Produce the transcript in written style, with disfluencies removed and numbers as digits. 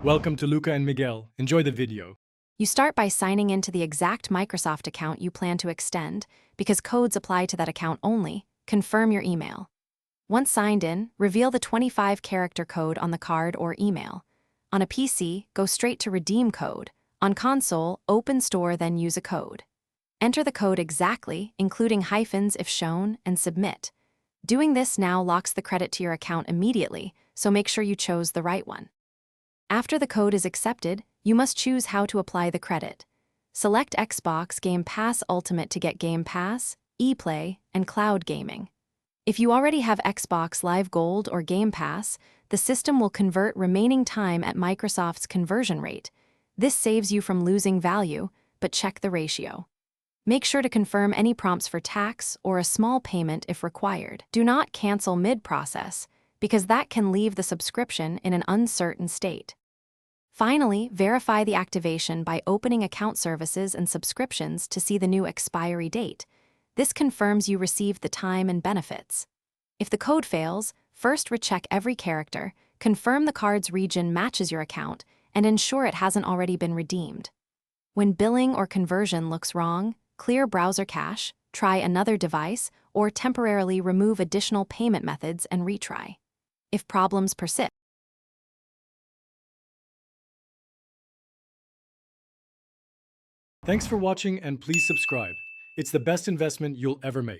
Welcome to Luca and Miguel. Enjoy the video. You start by signing into the exact Microsoft account you plan to extend, because codes apply to that account only. Confirm your email. Once signed in, reveal the 25-character code on the card or email. On a PC, go straight to Redeem Code. On console, open Store, then use a code. Enter the code exactly, including hyphens if shown, and submit. Doing this now locks the credit to your account immediately, so make sure you chose the right one. After the code is accepted, you must choose how to apply the credit. Select Xbox Game Pass Ultimate to get Game Pass, ePlay, and Cloud Gaming. If you already have Xbox Live Gold or Game Pass, the system will convert remaining time at Microsoft's conversion rate. This saves you from losing value, but check the ratio. Make sure to confirm any prompts for tax or a small payment if required. Do not cancel mid-process, because that can leave the subscription in an uncertain state. Finally, verify the activation by opening Account Services and Subscriptions to see the new expiry date. This confirms you received the time and benefits. If the code fails, first recheck every character, confirm the card's region matches your account, and ensure it hasn't already been redeemed. When billing or conversion looks wrong, clear browser cache, try another device, or temporarily remove additional payment methods and retry. If problems persist, Thanks for watching and please subscribe. It's the best investment you'll ever make.